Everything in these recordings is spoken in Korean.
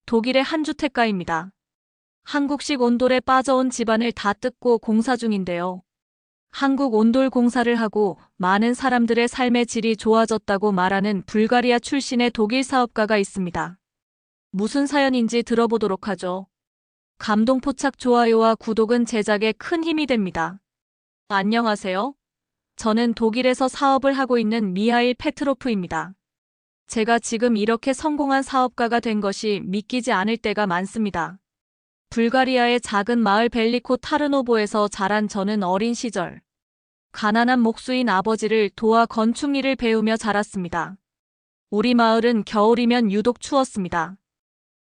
독일의 한 주택가입니다. 한국식 온돌에 빠져온 집안을 다 뜯고 공사 중인데요. 한국 온돌 공사를 하고 많은 사람들의 삶의 질이 좋아졌다고 말하는 불가리아 출신의 독일 사업가가 있습니다. 무슨 사연인지 들어보도록 하죠. 감동 포착 좋아요와 구독은 제작에 큰 힘이 됩니다. 안녕하세요. 저는 독일에서 사업을 하고 있는 미하일 페트로프입니다. 제가 지금 이렇게 성공한 사업가가 된 것이 믿기지 않을 때가 많습니다. 불가리아의 작은 마을 벨리코 타르노보에서 자란 저는 어린 시절 가난한 목수인 아버지를 도와 건축 일을 배우며 자랐습니다. 우리 마을은 겨울이면 유독 추웠습니다.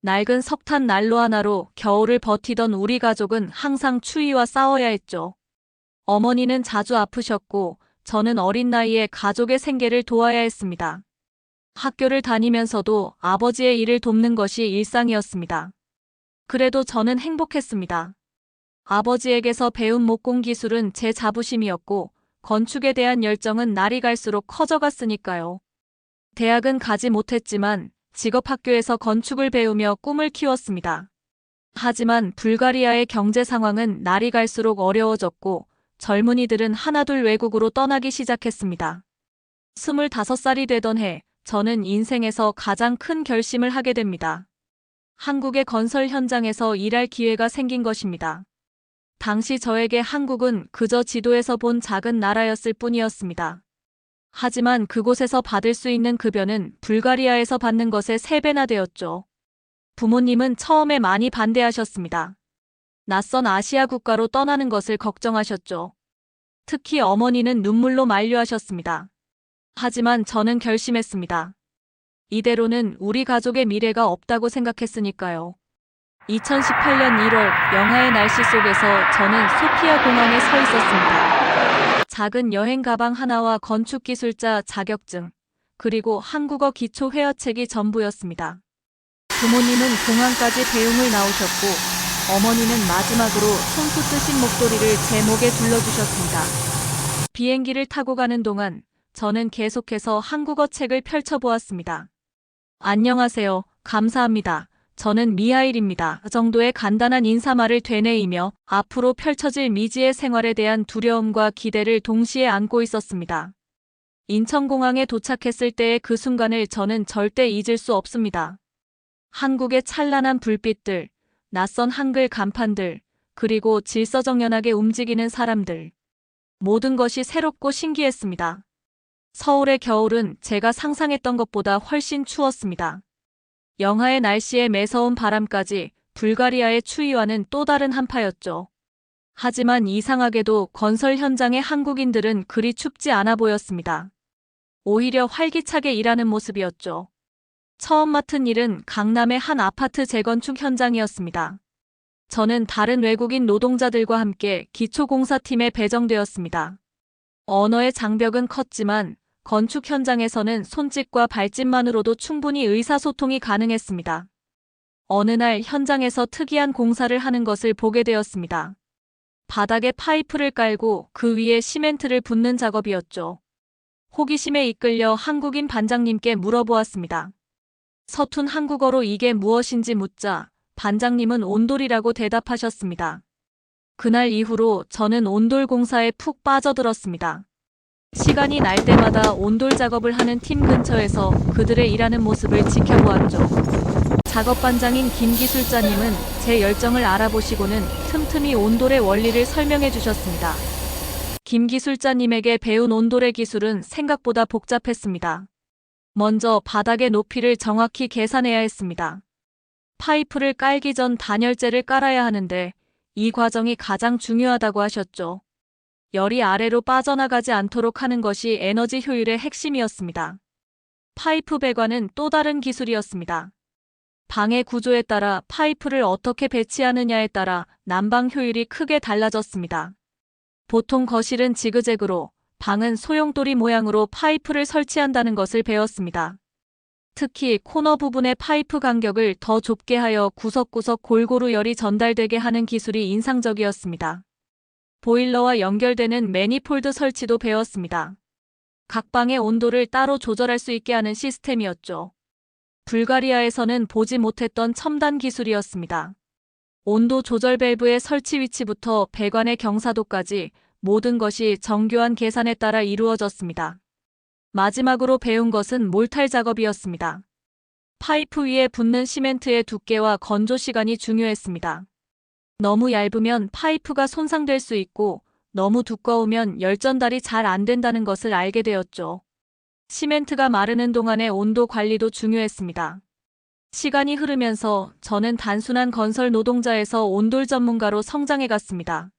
낡은 석탄 난로 하나로 겨울을 버티던 우리 가족은 항상 추위와 싸워야 했죠. 어머니는 자주 아프셨고 저는 어린 나이에 가족의 생계를 도와야 했습니다. 학교를 다니면서도 아버지의 일을 돕는 것이 일상이었습니다. 그래도 저는 행복했습니다. 아버지에게서 배운 목공 기술은 제 자부심이었고 건축에 대한 열정은 날이 갈수록 커져갔으니까요. 대학은 가지 못했지만 직업학교에서 건축을 배우며 꿈을 키웠습니다. 하지만 불가리아의 경제 상황은 날이 갈수록 어려워졌고 젊은이들은 하나둘 외국으로 떠나기 시작했습니다. 25살이 되던 해 저는 인생에서 가장 큰 결심을 하게 됩니다. 한국의 건설 현장에서 일할 기회가 생긴 것입니다. 당시 저에게 한국은 그저 지도에서 본 작은 나라였을 뿐이었습니다. 하지만 그곳에서 받을 수 있는 급여는 불가리아에서 받는 것의 3배나 되었죠. 부모님은 처음에 많이 반대하셨습니다. 낯선 아시아 국가로 떠나는 것을 걱정하셨죠. 특히 어머니는 눈물로 만류하셨습니다. 하지만 저는 결심했습니다. 이대로는 우리 가족의 미래가 없다고 생각했으니까요. 2018년 1월 영하의 날씨 속에서 저는 소피아 공항에 서 있었습니다. 작은 여행 가방 하나와 건축기술자 자격증, 그리고 한국어 기초 회화책이 전부였습니다. 부모님은 공항까지 배웅을 나오셨고 어머니는 마지막으로 손수 뜨신 목도리를 제 목에 둘러주셨습니다. 비행기를 타고 가는 동안 저는 계속해서 한국어 책을 펼쳐보았습니다. 안녕하세요. 감사합니다. 저는 미하일입니다. 정도의 간단한 인사말을 되뇌이며 앞으로 펼쳐질 미지의 생활에 대한 두려움과 기대를 동시에 안고 있었습니다. 인천공항에 도착했을 때의 그 순간을 저는 절대 잊을 수 없습니다. 한국의 찬란한 불빛들, 낯선 한글 간판들, 그리고 질서정연하게 움직이는 사람들. 모든 것이 새롭고 신기했습니다. 서울의 겨울은 제가 상상했던 것보다 훨씬 추웠습니다. 영하의 날씨에 매서운 바람까지 불가리아의 추위와는 또 다른 한파였죠. 하지만 이상하게도 건설 현장의 한국인들은 그리 춥지 않아 보였습니다. 오히려 활기차게 일하는 모습이었죠. 처음 맡은 일은 강남의 한 아파트 재건축 현장이었습니다. 저는 다른 외국인 노동자들과 함께 기초공사팀에 배정되었습니다. 언어의 장벽은 컸지만 건축 현장에서는 손짓과 발짓만으로도 충분히 의사소통이 가능했습니다. 어느 날 현장에서 특이한 공사를 하는 것을 보게 되었습니다. 바닥에 파이프를 깔고 그 위에 시멘트를 붓는 작업이었죠. 호기심에 이끌려 한국인 반장님께 물어보았습니다. 서툰 한국어로 이게 무엇인지 묻자 반장님은 온돌이라고 대답하셨습니다. 그날 이후로 저는 온돌 공사에 푹 빠져들었습니다. 시간이 날 때마다 온돌 작업을 하는 팀 근처에서 그들의 일하는 모습을 지켜보았죠. 작업반장인 김 기술자님은 제 열정을 알아보시고는 틈틈이 온돌의 원리를 설명해 주셨습니다. 김 기술자님에게 배운 온돌의 기술은 생각보다 복잡했습니다. 먼저 바닥의 높이를 정확히 계산해야 했습니다. 파이프를 깔기 전 단열재를 깔아야 하는데 이 과정이 가장 중요하다고 하셨죠. 열이 아래로 빠져나가지 않도록 하는 것이 에너지 효율의 핵심이었습니다. 파이프 배관은 또 다른 기술이었습니다. 방의 구조에 따라 파이프를 어떻게 배치하느냐에 따라 난방 효율이 크게 달라졌습니다. 보통 거실은 지그재그로, 방은 소용돌이 모양으로 파이프를 설치한다는 것을 배웠습니다. 특히 코너 부분의 파이프 간격을 더 좁게 하여 구석구석 골고루 열이 전달되게 하는 기술이 인상적이었습니다. 보일러와 연결되는 매니폴드 설치도 배웠습니다. 각 방의 온도를 따로 조절할 수 있게 하는 시스템이었죠. 불가리아에서는 보지 못했던 첨단 기술이었습니다. 온도 조절 밸브의 설치 위치부터 배관의 경사도까지 모든 것이 정교한 계산에 따라 이루어졌습니다. 마지막으로 배운 것은 몰탈 작업이었습니다. 파이프 위에 붙는 시멘트의 두께와 건조 시간이 중요했습니다. 너무 얇으면 파이프가 손상될 수 있고 너무 두꺼우면 열전달이 잘 안 된다는 것을 알게 되었죠. 시멘트가 마르는 동안의 온도 관리도 중요했습니다. 시간이 흐르면서 저는 단순한 건설 노동자에서 온돌 전문가로 성장해 갔습니다.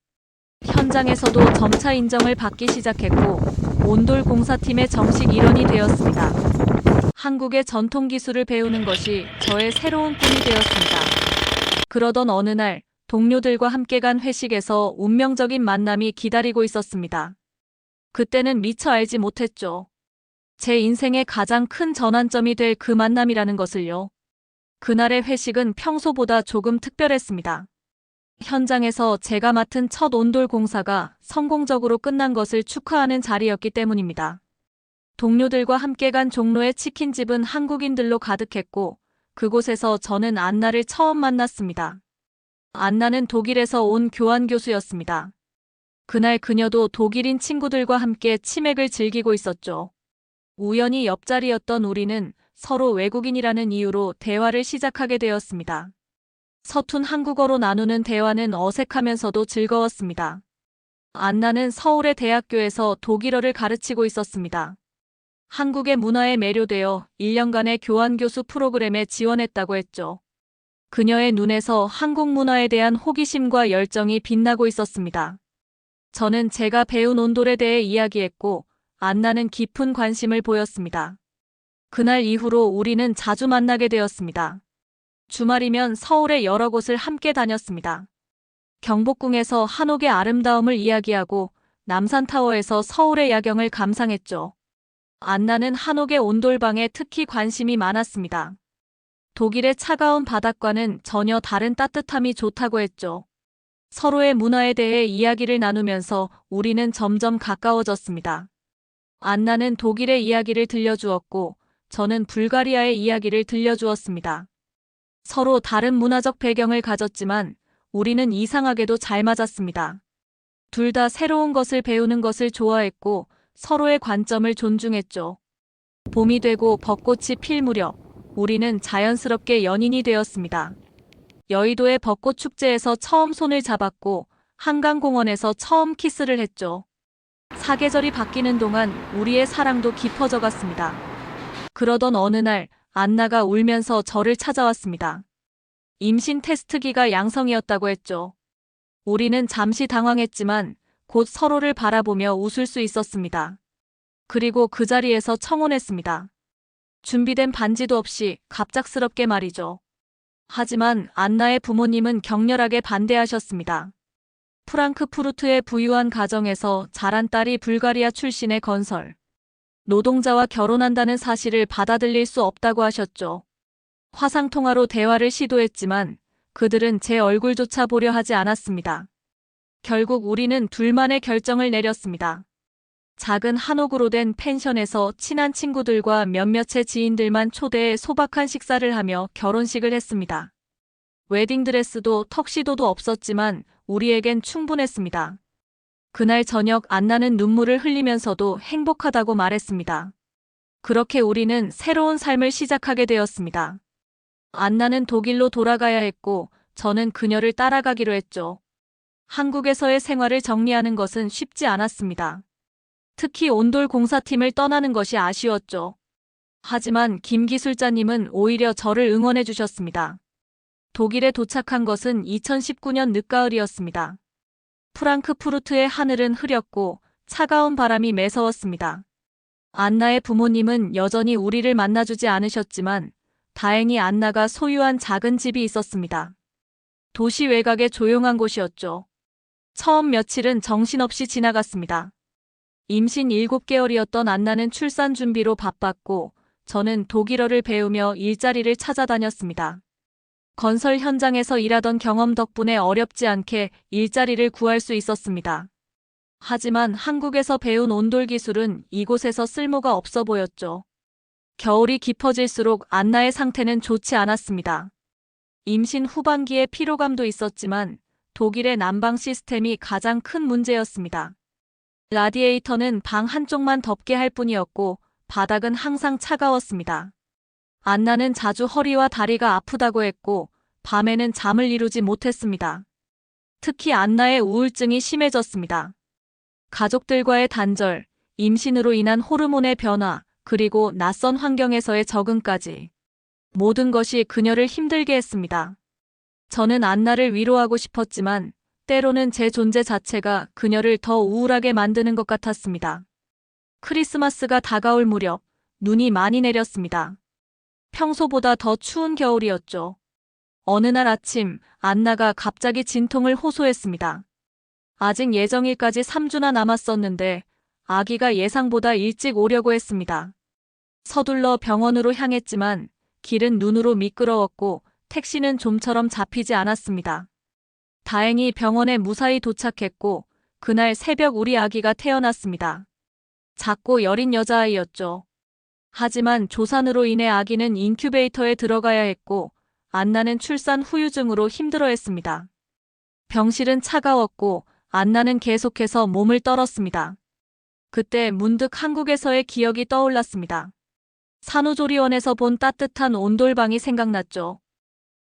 현장에서도 점차 인정을 받기 시작했고 온돌 공사팀의 정식 일원이 되었습니다. 한국의 전통 기술을 배우는 것이 저의 새로운 꿈이 되었습니다. 그러던 어느 날 동료들과 함께 간 회식에서 운명적인 만남이 기다리고 있었습니다. 그때는 미처 알지 못했죠. 제 인생의 가장 큰 전환점이 될 그 만남이라는 것을요. 그날의 회식은 평소보다 조금 특별했습니다. 현장에서 제가 맡은 첫 온돌 공사가 성공적으로 끝난 것을 축하하는 자리였기 때문입니다. 동료들과 함께 간 종로의 치킨집은 한국인들로 가득했고 그곳에서 저는 안나를 처음 만났습니다. 안나는 독일에서 온 교환 교수였습니다. 그날 그녀도 독일인 친구들과 함께 치맥을 즐기고 있었죠. 우연히 옆자리였던 우리는 서로 외국인이라는 이유로 대화를 시작하게 되었습니다. 서툰 한국어로 나누는 대화는 어색하면서도 즐거웠습니다. 안나는 서울의 대학교에서 독일어를 가르치고 있었습니다. 한국의 문화에 매료되어 1년간의 교환교수 프로그램에 지원했다고 했죠. 그녀의 눈에서 한국 문화에 대한 호기심과 열정이 빛나고 있었습니다. 저는 제가 배운 온돌에 대해 이야기했고 안나는 깊은 관심을 보였습니다. 그날 이후로 우리는 자주 만나게 되었습니다. 주말이면 서울의 여러 곳을 함께 다녔습니다. 경복궁에서 한옥의 아름다움을 이야기하고 남산타워에서 서울의 야경을 감상했죠. 안나는 한옥의 온돌방에 특히 관심이 많았습니다. 독일의 차가운 바닷과는 전혀 다른 따뜻함이 좋다고 했죠. 서로의 문화에 대해 이야기를 나누면서 우리는 점점 가까워졌습니다. 안나는 독일의 이야기를 들려주었고 저는 불가리아의 이야기를 들려주었습니다. 서로 다른 문화적 배경을 가졌지만 우리는 이상하게도 잘 맞았습니다. 둘 다 새로운 것을 배우는 것을 좋아했고 서로의 관점을 존중했죠. 봄이 되고 벚꽃이 필 무렵 우리는 자연스럽게 연인이 되었습니다. 여의도의 벚꽃 축제에서 처음 손을 잡았고 한강공원에서 처음 키스를 했죠. 사계절이 바뀌는 동안 우리의 사랑도 깊어져 갔습니다. 그러던 어느 날 안나가 울면서 저를 찾아왔습니다. 임신 테스트기가 양성이었다고 했죠. 우리는 잠시 당황했지만 곧 서로를 바라보며 웃을 수 있었습니다. 그리고 그 자리에서 청혼했습니다. 준비된 반지도 없이 갑작스럽게 말이죠. 하지만 안나의 부모님은 격렬하게 반대하셨습니다. 프랑크푸르트의 부유한 가정에서 자란 딸이 불가리아 출신의 건설 노동자와 결혼한다는 사실을 받아들일 수 없다고 하셨죠. 화상통화로 대화를 시도했지만 그들은 제 얼굴조차 보려 하지 않았습니다. 결국 우리는 둘만의 결정을 내렸습니다. 작은 한옥으로 된 펜션에서 친한 친구들과 몇몇의 지인들만 초대해 소박한 식사를 하며 결혼식을 했습니다. 웨딩드레스도 턱시도도 없었지만 우리에겐 충분했습니다. 그날 저녁 안나는 눈물을 흘리면서도 행복하다고 말했습니다. 그렇게 우리는 새로운 삶을 시작하게 되었습니다. 안나는 독일로 돌아가야 했고 저는 그녀를 따라가기로 했죠. 한국에서의 생활을 정리하는 것은 쉽지 않았습니다. 특히 온돌 공사팀을 떠나는 것이 아쉬웠죠. 하지만 김 기술자님은 오히려 저를 응원해 주셨습니다. 독일에 도착한 것은 2019년 늦가을이었습니다. 프랑크푸르트의 하늘은 흐렸고 차가운 바람이 매서웠습니다. 안나의 부모님은 여전히 우리를 만나주지 않으셨지만 다행히 안나가 소유한 작은 집이 있었습니다. 도시 외곽의 조용한 곳이었죠. 처음 며칠은 정신없이 지나갔습니다. 임신 7개월이었던 안나는 출산 준비로 바빴고 저는 독일어를 배우며 일자리를 찾아다녔습니다. 건설 현장에서 일하던 경험 덕분에 어렵지 않게 일자리를 구할 수 있었습니다. 하지만 한국에서 배운 온돌 기술은 이곳에서 쓸모가 없어 보였죠. 겨울이 깊어질수록 안나의 상태는 좋지 않았습니다. 임신 후반기에 피로감도 있었지만 독일의 난방 시스템이 가장 큰 문제였습니다. 라디에이터는 방 한쪽만 덥게 할 뿐이었고 바닥은 항상 차가웠습니다. 안나는 자주 허리와 다리가 아프다고 했고 밤에는 잠을 이루지 못했습니다. 특히 안나의 우울증이 심해졌습니다. 가족들과의 단절, 임신으로 인한 호르몬의 변화, 그리고 낯선 환경에서의 적응까지 모든 것이 그녀를 힘들게 했습니다. 저는 안나를 위로하고 싶었지만 때로는 제 존재 자체가 그녀를 더 우울하게 만드는 것 같았습니다. 크리스마스가 다가올 무렵 눈이 많이 내렸습니다. 평소보다 더 추운 겨울이었죠. 어느 날 아침 안나가 갑자기 진통을 호소했습니다. 아직 예정일까지 3주나 남았었는데 아기가 예상보다 일찍 오려고 했습니다. 서둘러 병원으로 향했지만 길은 눈으로 미끄러웠고 택시는 좀처럼 잡히지 않았습니다. 다행히 병원에 무사히 도착했고 그날 새벽 우리 아기가 태어났습니다. 작고 여린 여자아이였죠. 하지만 조산으로 인해 아기는 인큐베이터에 들어가야 했고 안나는 출산 후유증으로 힘들어했습니다. 병실은 차가웠고 안나는 계속해서 몸을 떨었습니다. 그때 문득 한국에서의 기억이 떠올랐습니다. 산후조리원에서 본 따뜻한 온돌방이 생각났죠.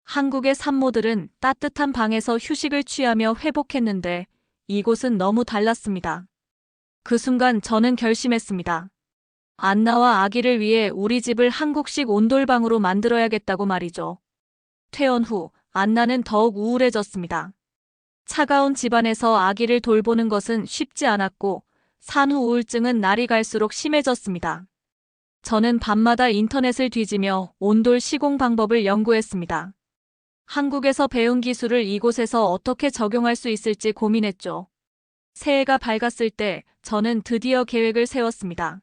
한국의 산모들은 따뜻한 방에서 휴식을 취하며 회복했는데 이곳은 너무 달랐습니다. 그 순간 저는 결심했습니다. 안나와 아기를 위해 우리 집을 한국식 온돌방으로 만들어야겠다고 말이죠. 퇴원 후 안나는 더욱 우울해졌습니다. 차가운 집안에서 아기를 돌보는 것은 쉽지 않았고 산후 우울증은 날이 갈수록 심해졌습니다. 저는 밤마다 인터넷을 뒤지며 온돌 시공 방법을 연구했습니다. 한국에서 배운 기술을 이곳에서 어떻게 적용할 수 있을지 고민했죠. 새해가 밝았을 때 저는 드디어 계획을 세웠습니다.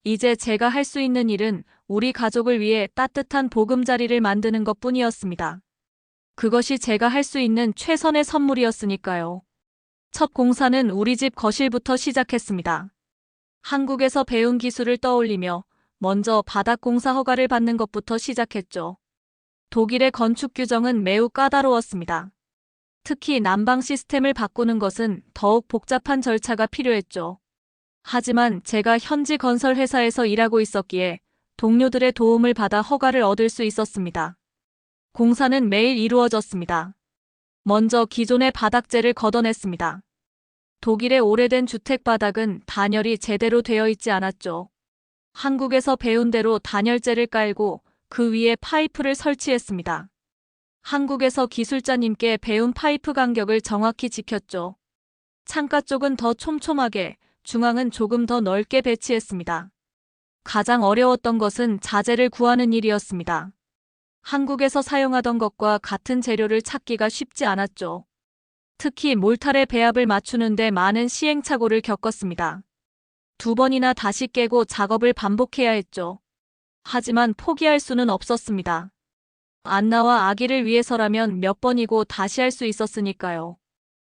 이제 제가 할 수 있는 일은 우리 가족을 위해 따뜻한 보금자리를 만드는 것뿐이었습니다. 그것이 제가 할 수 있는 최선의 선물이었으니까요. 첫 공사는 우리 집 거실부터 시작했습니다. 한국에서 배운 기술을 떠올리며 먼저 바닥 공사 허가를 받는 것부터 시작했죠. 독일의 건축 규정은 매우 까다로웠습니다. 특히 난방 시스템을 바꾸는 것은 더욱 복잡한 절차가 필요했죠. 하지만 제가 현지 건설 회사에서 일하고 있었기에 동료들의 도움을 받아 허가를 얻을 수 있었습니다. 공사는 매일 이루어졌습니다. 먼저 기존의 바닥재를 걷어냈습니다. 독일의 오래된 주택 바닥은 단열이 제대로 되어 있지 않았죠. 한국에서 배운 대로 단열재를 깔고 그 위에 파이프를 설치했습니다. 한국에서 기술자님께 배운 파이프 간격을 정확히 지켰죠. 창가 쪽은 더 촘촘하게, 중앙은 조금 더 넓게 배치했습니다. 가장 어려웠던 것은 자재를 구하는 일이었습니다. 한국에서 사용하던 것과 같은 재료를 찾기가 쉽지 않았죠. 특히 몰탈의 배합을 맞추는데 많은 시행착오를 겪었습니다. 2번이나 다시 깨고 작업을 반복해야 했죠. 하지만 포기할 수는 없었습니다. 안나와 아기를 위해서라면 몇 번이고 다시 할 수 있었으니까요.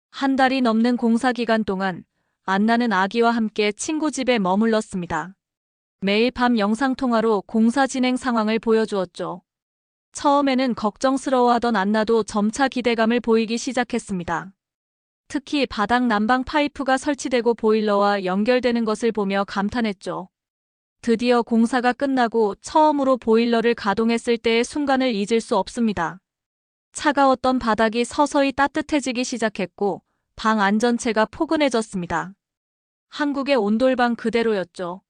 한 달이 넘는 공사 기간 동안 안나는 아기와 함께 친구 집에 머물렀습니다. 매일 밤 영상통화로 공사 진행 상황을 보여주었죠. 처음에는 걱정스러워하던 안나도 점차 기대감을 보이기 시작했습니다. 특히 바닥 난방 파이프가 설치되고 보일러와 연결되는 것을 보며 감탄했죠. 드디어 공사가 끝나고 처음으로 보일러를 가동했을 때의 순간을 잊을 수 없습니다. 차가웠던 바닥이 서서히 따뜻해지기 시작했고 방 안전체가 포근해졌습니다. 한국의 온돌방 그대로였죠.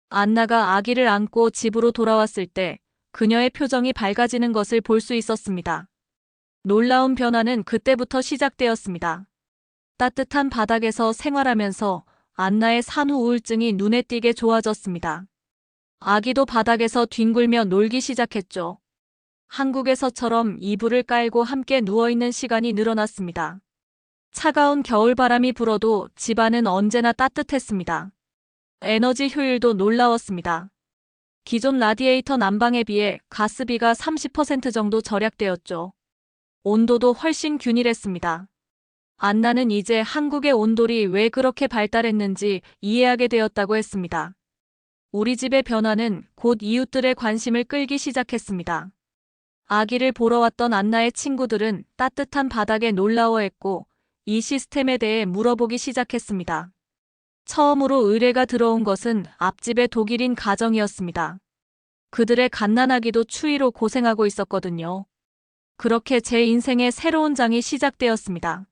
안나가 아기를 안고 집으로 돌아왔을 때 그녀의 표정이 밝아지는 것을 볼 수 있었습니다. 놀라운 변화는 그때부터 시작되었습니다. 따뜻한 바닥에서 생활하면서 안나의 산후 우울증이 눈에 띄게 좋아졌습니다. 아기도 바닥에서 뒹굴며 놀기 시작했죠. 한국에서처럼 이불을 깔고 함께 누워있는 시간이 늘어났습니다. 차가운 겨울바람이 불어도 집안은 언제나 따뜻했습니다. 에너지 효율도 놀라웠습니다. 기존 라디에이터 난방에 비해 가스비가 30% 정도 절약되었죠. 온도도 훨씬 균일했습니다. 안나는 이제 한국의 온돌이 왜 그렇게 발달했는지 이해하게 되었다고 했습니다. 우리 집의 변화는 곧 이웃들의 관심을 끌기 시작했습니다. 아기를 보러 왔던 안나의 친구들은 따뜻한 바닥에 놀라워했고 이 시스템에 대해 물어보기 시작했습니다. 처음으로 의뢰가 들어온 것은 앞집의 독일인 가정이었습니다. 그들의 갓난아기도 추위로 고생하고 있었거든요. 그렇게 제 인생의 새로운 장이 시작되었습니다.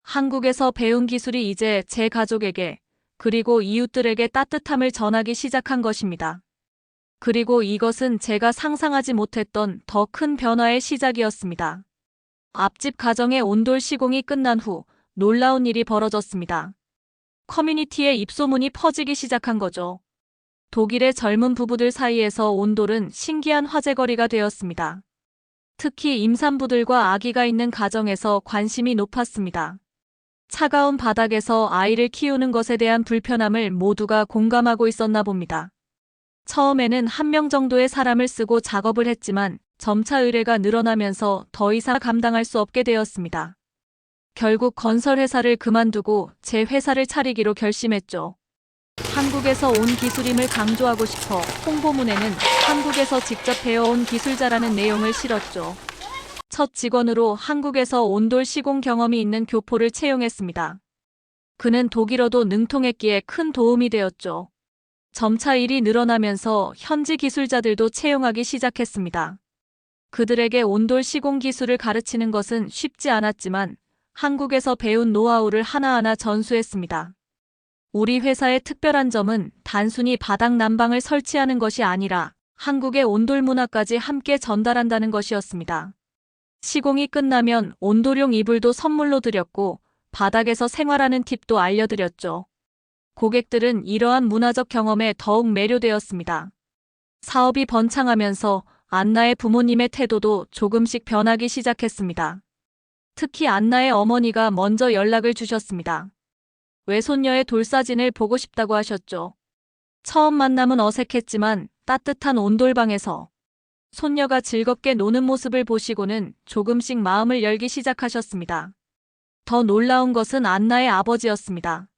한국에서 배운 기술이 이제 제 가족에게 그리고 이웃들에게 따뜻함을 전하기 시작한 것입니다. 그리고 이것은 제가 상상하지 못했던 더 큰 변화의 시작이었습니다. 앞집 가정의 온돌 시공이 끝난 후 놀라운 일이 벌어졌습니다. 커뮤니티에 입소문이 퍼지기 시작한 거죠. 독일의 젊은 부부들 사이에서 온돌은 신기한 화제거리가 되었습니다. 특히 임산부들과 아기가 있는 가정에서 관심이 높았습니다. 차가운 바닥에서 아이를 키우는 것에 대한 불편함을 모두가 공감하고 있었나 봅니다. 처음에는 한 명 정도의 사람을 쓰고 작업을 했지만 점차 의뢰가 늘어나면서 더 이상 감당할 수 없게 되었습니다. 결국 건설회사를 그만두고 제 회사를 차리기로 결심했죠. 한국에서 온 기술임을 강조하고 싶어 홍보문에는 한국에서 직접 배워온 기술자라는 내용을 실었죠. 첫 직원으로 한국에서 온돌 시공 경험이 있는 교포를 채용했습니다. 그는 독일어도 능통했기에 큰 도움이 되었죠. 점차 일이 늘어나면서 현지 기술자들도 채용하기 시작했습니다. 그들에게 온돌 시공 기술을 가르치는 것은 쉽지 않았지만 한국에서 배운 노하우를 하나하나 전수했습니다. 우리 회사의 특별한 점은 단순히 바닥 난방을 설치하는 것이 아니라 한국의 온돌 문화까지 함께 전달한다는 것이었습니다. 시공이 끝나면 온돌용 이불도 선물로 드렸고 바닥에서 생활하는 팁도 알려드렸죠. 고객들은 이러한 문화적 경험에 더욱 매료되었습니다. 사업이 번창하면서 안나의 부모님의 태도도 조금씩 변하기 시작했습니다. 특히 안나의 어머니가 먼저 연락을 주셨습니다. 외손녀의 돌사진을 보고 싶다고 하셨죠. 처음 만남은 어색했지만 따뜻한 온돌방에서 손녀가 즐겁게 노는 모습을 보시고는 조금씩 마음을 열기 시작하셨습니다. 더 놀라운 것은 안나의 아버지였습니다.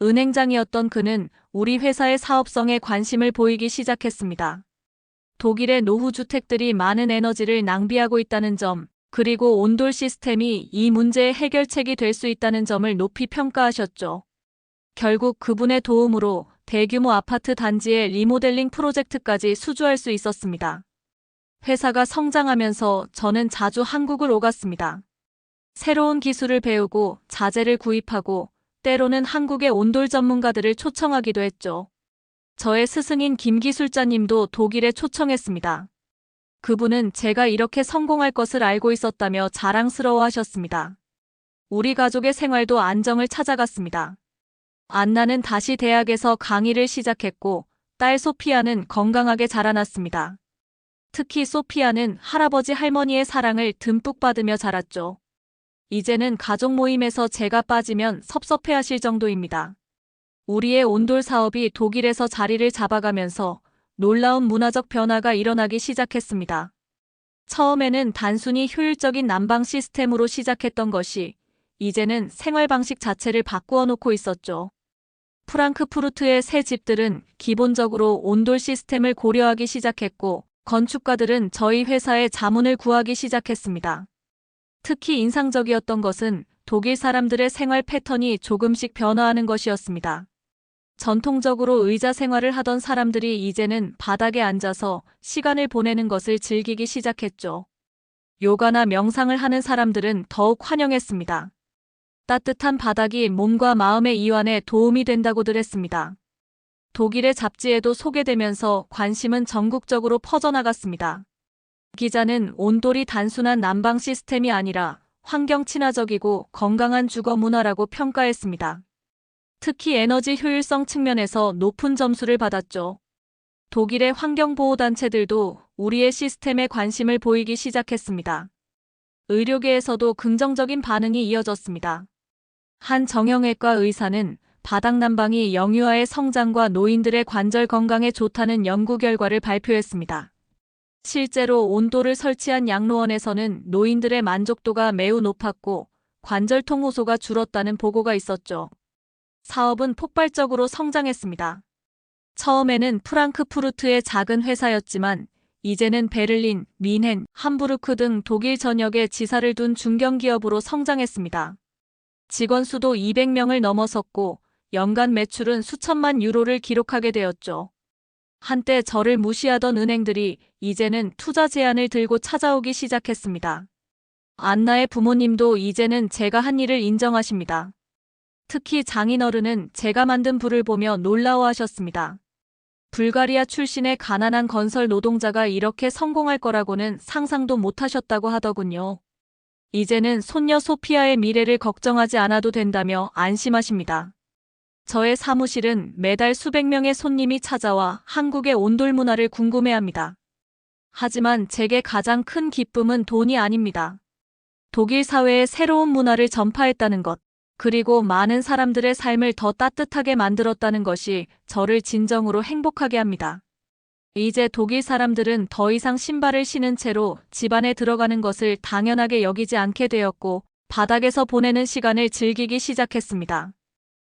은행장이었던 그는 우리 회사의 사업성에 관심을 보이기 시작했습니다. 독일의 노후주택들이 많은 에너지를 낭비하고 있다는 점, 그리고 온돌 시스템이 이 문제의 해결책이 될 수 있다는 점을 높이 평가하셨죠. 결국 그분의 도움으로 대규모 아파트 단지의 리모델링 프로젝트까지 수주할 수 있었습니다. 회사가 성장하면서 저는 자주 한국을 오갔습니다. 새로운 기술을 배우고 자재를 구입하고 때로는 한국의 온돌 전문가들을 초청하기도 했죠. 저의 스승인 김 기술자님도 독일에 초청했습니다. 그분은 제가 이렇게 성공할 것을 알고 있었다며 자랑스러워 하셨습니다. 우리 가족의 생활도 안정을 찾아갔습니다. 안나는 다시 대학에서 강의를 시작했고 딸 소피아는 건강하게 자라났습니다. 특히 소피아는 할아버지 할머니의 사랑을 듬뿍 받으며 자랐죠. 이제는 가족 모임에서 제가 빠지면 섭섭해하실 정도입니다. 우리의 온돌 사업이 독일에서 자리를 잡아가면서 놀라운 문화적 변화가 일어나기 시작했습니다. 처음에는 단순히 효율적인 난방 시스템으로 시작했던 것이 이제는 생활 방식 자체를 바꾸어 놓고 있었죠. 프랑크푸르트의 새 집들은 기본적으로 온돌 시스템을 고려하기 시작했고 건축가들은 저희 회사에 자문을 구하기 시작했습니다. 특히 인상적이었던 것은 독일 사람들의 생활 패턴이 조금씩 변화하는 것이었습니다. 전통적으로 의자 생활을 하던 사람들이 이제는 바닥에 앉아서 시간을 보내는 것을 즐기기 시작했죠. 요가나 명상을 하는 사람들은 더욱 환영했습니다. 따뜻한 바닥이 몸과 마음의 이완에 도움이 된다고들 했습니다. 독일의 잡지에도 소개되면서 관심은 전국적으로 퍼져나갔습니다. 기자는 온돌이 단순한 난방 시스템이 아니라 환경 친화적이고 건강한 주거 문화라고 평가했습니다. 특히 에너지 효율성 측면에서 높은 점수를 받았죠. 독일의 환경보호단체들도 우리의 시스템에 관심을 보이기 시작했습니다. 의료계에서도 긍정적인 반응이 이어졌습니다. 한 정형외과 의사는 바닥 난방이 영유아의 성장과 노인들의 관절 건강에 좋다는 연구 결과를 발표했습니다. 실제로 온돌을 설치한 양로원에서는 노인들의 만족도가 매우 높았고 관절통 호소가 줄었다는 보고가 있었죠. 사업은 폭발적으로 성장했습니다. 처음에는 프랑크푸르트의 작은 회사였지만 이제는 베를린, 뮌헨, 함부르크 등 독일 전역에 지사를 둔 중견기업으로 성장했습니다. 직원 수도 200명을 넘어섰고 연간 매출은 수천만 유로를 기록하게 되었죠. 한때 저를 무시하던 은행들이 이제는 투자 제안을 들고 찾아오기 시작했습니다. 안나의 부모님도 이제는 제가 한 일을 인정하십니다. 특히 장인어른은 제가 만든 부를 보며 놀라워하셨습니다. 불가리아 출신의 가난한 건설 노동자가 이렇게 성공할 거라고는 상상도 못하셨다고 하더군요. 이제는 손녀 소피아의 미래를 걱정하지 않아도 된다며 안심하십니다. 저의 사무실은 매달 수백 명의 손님이 찾아와 한국의 온돌 문화를 궁금해합니다. 하지만 제게 가장 큰 기쁨은 돈이 아닙니다. 독일 사회에 새로운 문화를 전파했다는 것, 그리고 많은 사람들의 삶을 더 따뜻하게 만들었다는 것이 저를 진정으로 행복하게 합니다. 이제 독일 사람들은 더 이상 신발을 신은 채로 집 안에 들어가는 것을 당연하게 여기지 않게 되었고 바닥에서 보내는 시간을 즐기기 시작했습니다.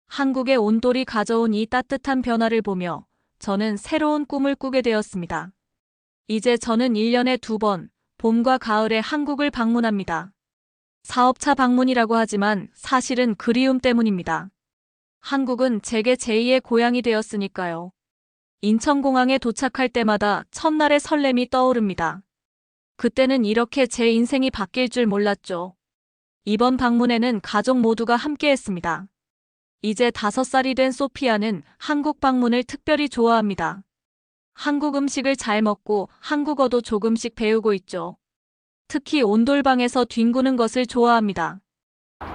한국의 온돌이 가져온 이 따뜻한 변화를 보며 저는 새로운 꿈을 꾸게 되었습니다. 이제 저는 1년에 2번, 봄과 가을에 한국을 방문합니다. 사업차 방문이라고 하지만 사실은 그리움 때문입니다. 한국은 제게 제2의 고향이 되었으니까요. 인천공항에 도착할 때마다 첫날의 설렘이 떠오릅니다. 그때는 이렇게 제 인생이 바뀔 줄 몰랐죠. 이번 방문에는 가족 모두가 함께했습니다. 이제 5살이 된 소피아는 한국 방문을 특별히 좋아합니다. 한국 음식을 잘 먹고 한국어도 조금씩 배우고 있죠. 특히 온돌방에서 뒹구는 것을 좋아합니다.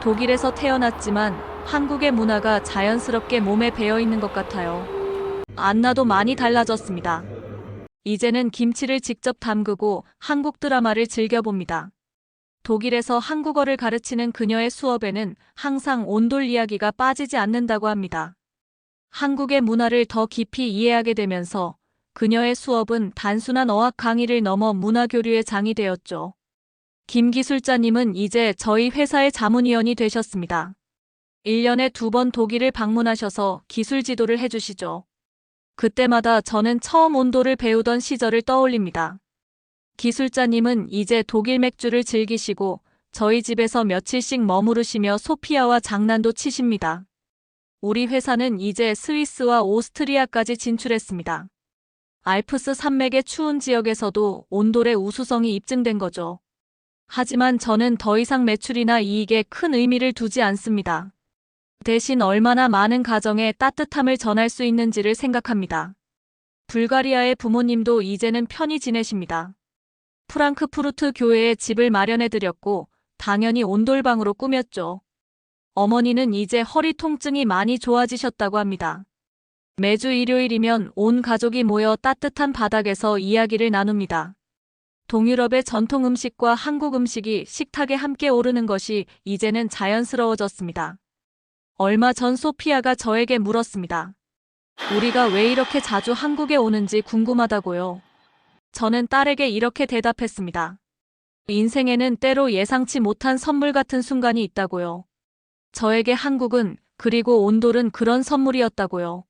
독일에서 태어났지만 한국의 문화가 자연스럽게 몸에 배어 있는 것 같아요. 안나도 많이 달라졌습니다. 이제는 김치를 직접 담그고 한국 드라마를 즐겨봅니다. 독일에서 한국어를 가르치는 그녀의 수업에는 항상 온돌 이야기가 빠지지 않는다고 합니다. 한국의 문화를 더 깊이 이해하게 되면서 그녀의 수업은 단순한 어학 강의를 넘어 문화 교류의 장이 되었죠. 김 기술자님은 이제 저희 회사의 자문위원이 되셨습니다. 1년에 2번 독일을 방문하셔서 기술 지도를 해주시죠. 그때마다 저는 처음 온돌을 배우던 시절을 떠올립니다. 기술자님은 이제 독일 맥주를 즐기시고 저희 집에서 며칠씩 머무르시며 소피아와 장난도 치십니다. 우리 회사는 이제 스위스와 오스트리아까지 진출했습니다. 알프스 산맥의 추운 지역에서도 온돌의 우수성이 입증된 거죠. 하지만 저는 더 이상 매출이나 이익에 큰 의미를 두지 않습니다. 대신 얼마나 많은 가정에 따뜻함을 전할 수 있는지를 생각합니다. 불가리아의 부모님도 이제는 편히 지내십니다. 프랑크푸르트 교회에 집을 마련해드렸고 당연히 온돌방으로 꾸몄죠. 어머니는 이제 허리 통증이 많이 좋아지셨다고 합니다. 매주 일요일이면 온 가족이 모여 따뜻한 바닥에서 이야기를 나눕니다. 동유럽의 전통 음식과 한국 음식이 식탁에 함께 오르는 것이 이제는 자연스러워졌습니다. 얼마 전 소피아가 저에게 물었습니다. 우리가 왜 이렇게 자주 한국에 오는지 궁금하다고요. 저는 딸에게 이렇게 대답했습니다. 인생에는 때로 예상치 못한 선물 같은 순간이 있다고요. 저에게 한국은 그리고 온돌은 그런 선물이었다고요.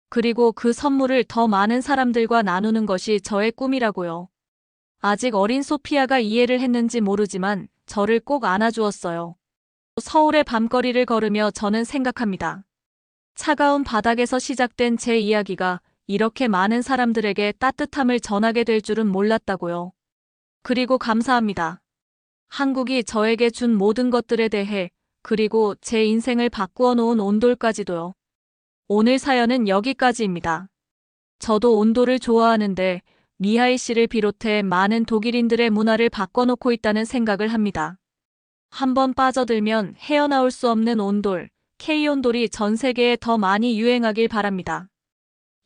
그리고 그 선물을 더 많은 사람들과 나누는 것이 저의 꿈이라고요. 아직 어린 소피아가 이해를 했는지 모르지만 저를 꼭 안아주었어요. 서울의 밤거리를 걸으며 저는 생각합니다. 차가운 바닥에서 시작된 제 이야기가 이렇게 많은 사람들에게 따뜻함을 전하게 될 줄은 몰랐다고요. 그리고 감사합니다. 한국이 저에게 준 모든 것들에 대해, 그리고 제 인생을 바꾸어 놓은 온돌까지도요. 오늘 사연은 여기까지입니다. 저도 온돌을 좋아하는데 미하일 씨를 비롯해 많은 독일인들의 문화를 바꿔놓고 있다는 생각을 합니다. 한번 빠져들면 헤어나올 수 없는 온돌, K온돌이 전 세계에 더 많이 유행하길 바랍니다.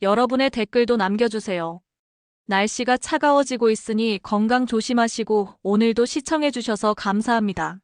여러분의 댓글도 남겨주세요. 날씨가 차가워지고 있으니 건강 조심하시고 오늘도 시청해주셔서 감사합니다.